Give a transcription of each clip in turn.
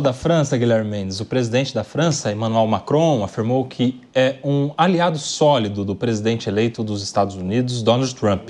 Da França, Guilherme Mendes, o presidente da França, Emmanuel Macron, afirmou que é um aliado sólido do presidente eleito dos Estados Unidos, Donald Trump.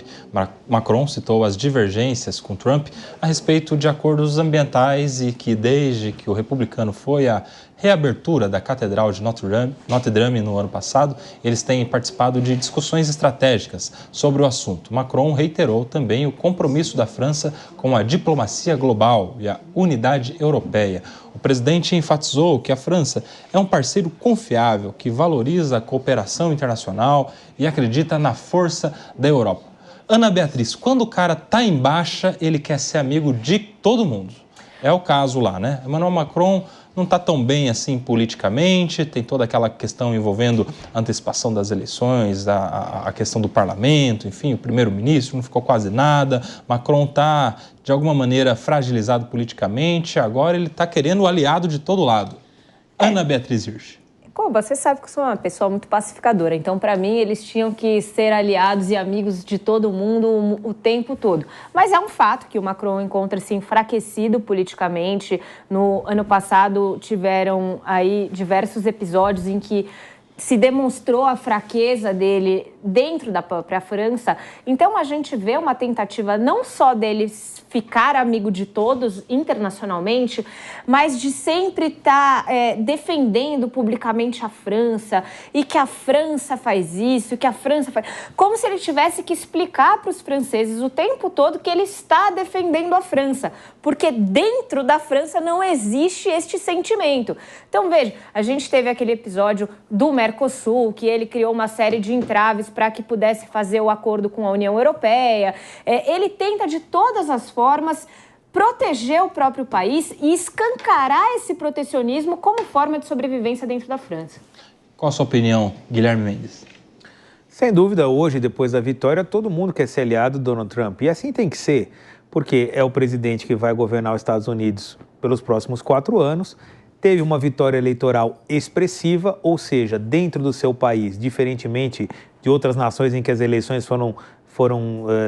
Macron citou as divergências com Trump a respeito de acordos ambientais e que, desde que o republicano foi à reabertura da Catedral de Notre Dame no ano passado, eles têm participado de discussões estratégicas sobre o assunto. Macron reiterou também o compromisso da França com a diplomacia global e a unidade europeia. O presidente enfatizou que a França é um parceiro confiável que valoriza a cooperação internacional e acredita na força da Europa. Ana Beatriz, quando o cara está em baixa, ele quer ser amigo de todo mundo. É o caso lá, né? Emmanuel Macron não está tão bem assim politicamente, tem toda aquela questão envolvendo a antecipação das eleições, a questão do parlamento, enfim, o primeiro-ministro não ficou quase nada, Macron está, de alguma maneira, fragilizado politicamente, agora ele está querendo o aliado de todo lado. Ana Beatriz Hirsch. Koba, você sabe que eu sou uma pessoa muito pacificadora, então para mim eles tinham que ser aliados e amigos de todo mundo o tempo todo. Mas é um fato que o Macron encontra-se enfraquecido politicamente. No ano passado tiveram aí diversos episódios em que se demonstrou a fraqueza dele dentro da própria França. Então a gente vê uma tentativa não só dele ficar amigo de todos internacionalmente, mas de sempre estar defendendo publicamente a França e que a França faz isso, que a França faz... Como se ele tivesse que explicar para os franceses o tempo todo que ele está defendendo a França, porque dentro da França não existe este sentimento. Então veja, a gente teve aquele episódio do Mercosul, que ele criou uma série de entraves para que pudesse fazer o acordo com a União Europeia. Ele tenta de todas as formas proteger o próprio país e escancarar esse protecionismo como forma de sobrevivência dentro da França. Qual a sua opinião, Guilherme Mendes? Sem dúvida, hoje, depois da vitória, todo mundo quer ser aliado do Donald Trump. E assim tem que ser, porque é o presidente que vai governar os Estados Unidos pelos próximos 4 anos, teve uma vitória eleitoral expressiva, ou seja, dentro do seu país, diferentemente de outras nações em que as eleições foram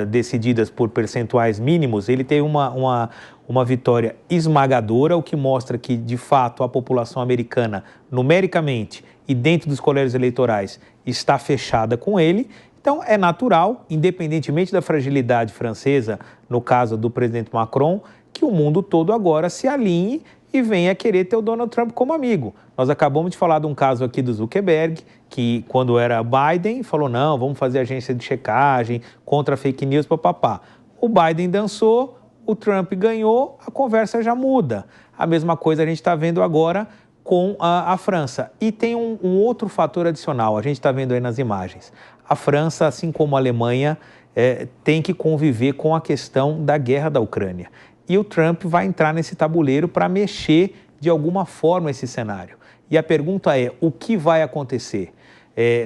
decididas por percentuais mínimos, ele teve uma vitória esmagadora, o que mostra que, de fato, a população americana, numericamente e dentro dos colégios eleitorais, está fechada com ele. Então, é natural, independentemente da fragilidade francesa, no caso do presidente Macron, que o mundo todo agora se alinhe e venha querer ter o Donald Trump como amigo. Nós acabamos de falar de um caso aqui do Zuckerberg, que quando era Biden, falou, não, vamos fazer agência de checagem contra fake news, papapá. O Biden dançou, o Trump ganhou, a conversa já muda. A mesma coisa a gente está vendo agora com a França. E tem um outro fator adicional, a gente está vendo aí nas imagens. A França, assim como a Alemanha, tem que conviver com a questão da guerra da Ucrânia. E o Trump vai entrar nesse tabuleiro para mexer de alguma forma esse cenário. E a pergunta é, o que vai acontecer?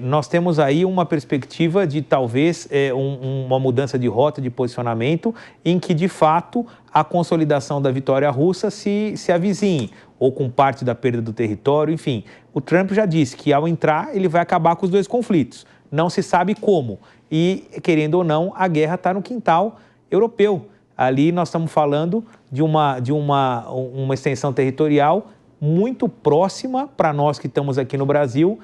Nós temos aí uma perspectiva de talvez uma mudança de rota, de posicionamento, em que de fato a consolidação da vitória russa se avizinhe, ou com parte da perda do território, enfim. O Trump já disse que ao entrar ele vai acabar com os dois conflitos, não se sabe como. E, querendo ou não, a guerra está no quintal europeu. Ali nós estamos falando de uma extensão territorial muito próxima para nós que estamos aqui no Brasil,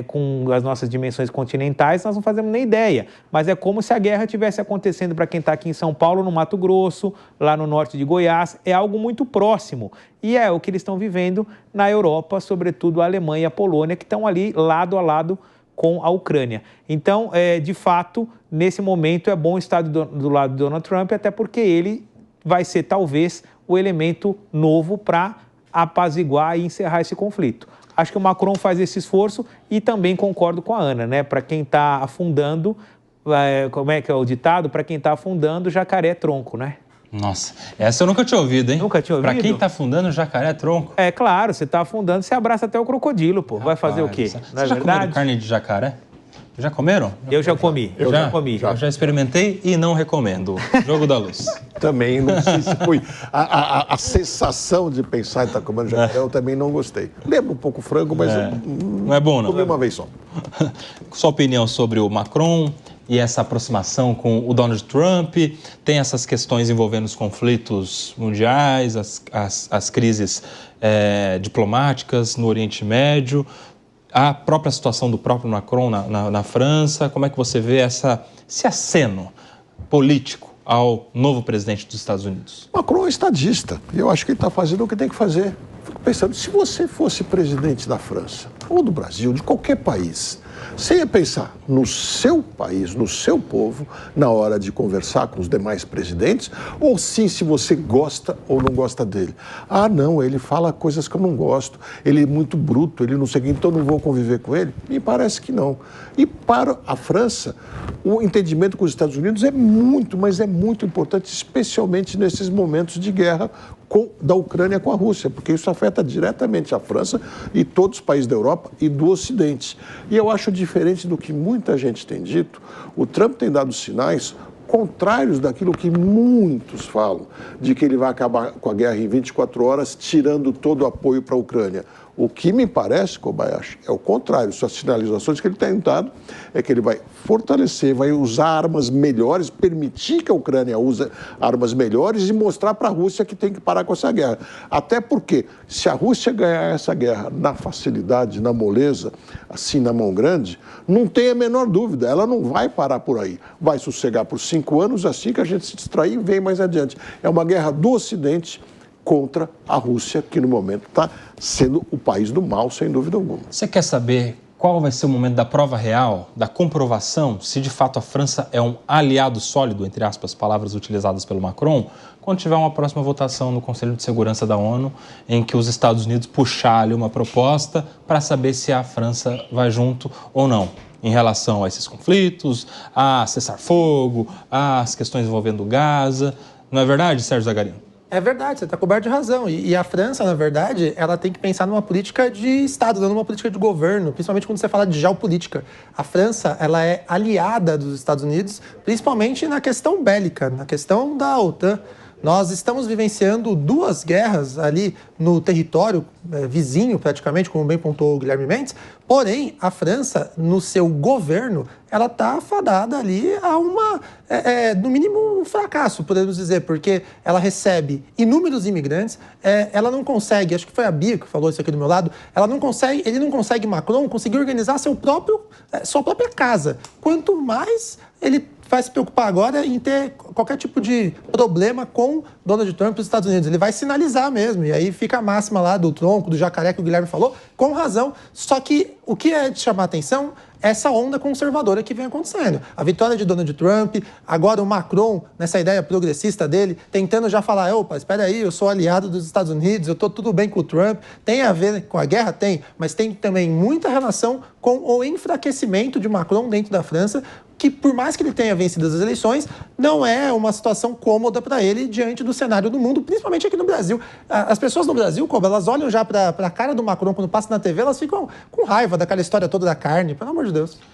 com as nossas dimensões continentais, nós não fazemos nem ideia. Mas é como se a guerra estivesse acontecendo para quem está aqui em São Paulo, no Mato Grosso, lá no norte de Goiás. É algo muito próximo. E é o que eles estão vivendo na Europa, sobretudo a Alemanha e a Polônia, que estão ali lado a lado com a Ucrânia. Então, de fato, nesse momento é bom estar do lado do Donald Trump, até porque ele vai ser talvez o elemento novo para apaziguar e encerrar esse conflito. Acho que o Macron faz esse esforço e também concordo com a Ana, né? Para quem está afundando, como é que é o ditado? Para quem está afundando, jacaré é tronco, né? Nossa, essa eu nunca tinha ouvido, hein? Nunca tinha ouvido? Pra quem tá afundando, jacaré é tronco. É claro, você tá afundando, você abraça até o crocodilo, pô. Vai fazer o quê? Vocês já comeram carne de jacaré? Já comeram? Eu já comi. Eu já experimentei e não recomendo. Jogo da Luz. Também, não sei se foi... A sensação de pensar em estar comendo jacaré, eu também não gostei. Lembra um pouco frango, mas... Não é bom, não. Comi uma vez só. Sua opinião sobre o Macron, e essa aproximação com o Donald Trump? Tem essas questões envolvendo os conflitos mundiais, as crises diplomáticas no Oriente Médio, a própria situação do próprio Macron na França. Como é que você vê esse aceno político ao novo presidente dos Estados Unidos? Macron é estadista e eu acho que ele está fazendo o que tem que fazer. Fico pensando, se você fosse presidente da França, ou do Brasil, de qualquer país, você ia pensar no seu país, no seu povo, na hora de conversar com os demais presidentes, ou sim se você gosta ou não gosta dele? Ah, não, ele fala coisas que eu não gosto, ele é muito bruto, ele não sei o que, então não vou conviver com ele? Me parece que não. E para a França, o entendimento com os Estados Unidos é muito, mas é muito importante, especialmente nesses momentos de guerra da Ucrânia com a Rússia, porque isso afeta diretamente a França e todos os países da Europa e do Ocidente. E eu acho diferente do que muita gente tem dito, o Trump tem dado sinais contrários daquilo que muitos falam, de que ele vai acabar com a guerra em 24 horas, tirando todo o apoio para a Ucrânia. O que me parece, Kobayashi, é o contrário. As sinalizações que ele tem dado é que ele vai fortalecer, vai usar armas melhores, permitir que a Ucrânia use armas melhores e mostrar para a Rússia que tem que parar com essa guerra. Até porque, se a Rússia ganhar essa guerra na facilidade, na moleza, assim, na mão grande, não tem a menor dúvida, ela não vai parar por aí. Vai sossegar por 5 anos, assim que a gente se distrair e vem mais adiante. É uma guerra do Ocidente contra a Rússia, que no momento está sendo o país do mal, sem dúvida alguma. Você quer saber qual vai ser o momento da prova real, da comprovação, se de fato a França é um aliado sólido, entre aspas, palavras utilizadas pelo Macron, quando tiver uma próxima votação no Conselho de Segurança da ONU, em que os Estados Unidos puxar ali uma proposta para saber se a França vai junto ou não, em relação a esses conflitos, a cessar fogo, às questões envolvendo Gaza. Não é verdade, Sérgio Zagarino? É verdade, você está coberto de razão. E a França, na verdade, ela tem que pensar numa política de Estado, não numa política de governo, principalmente quando você fala de geopolítica. A França, ela é aliada dos Estados Unidos, principalmente na questão bélica, na questão da OTAN. Nós estamos vivenciando 2 guerras ali no território vizinho, praticamente, como bem pontuou o Guilherme Mendes. Porém, a França, no seu governo, ela está fadada ali a no mínimo, um fracasso, podemos dizer, porque ela recebe inúmeros imigrantes, ela não consegue, acho que foi a Bia que falou isso aqui do meu lado, ele não consegue, Macron, conseguir organizar sua própria casa. Quanto mais ele vai se preocupar agora em ter qualquer tipo de problema com Donald Trump e os Estados Unidos. Ele vai sinalizar mesmo, e aí fica a máxima lá do tronco, do jacaré que o Guilherme falou, com razão. Só que o que é de chamar a atenção é essa onda conservadora que vem acontecendo. A vitória de Donald Trump, agora o Macron, nessa ideia progressista dele, tentando já falar, opa, espera aí, eu sou aliado dos Estados Unidos, eu tô tudo bem com o Trump. Tem a ver com a guerra? Tem, mas tem também muita relação com o enfraquecimento de Macron dentro da França, que por mais que ele tenha vencido as eleições, não é uma situação cômoda para ele diante do cenário do mundo, principalmente aqui no Brasil. As pessoas no Brasil, como elas olham já para a cara do Macron quando passa na TV, elas ficam com raiva daquela história toda da carne, pelo amor de Deus.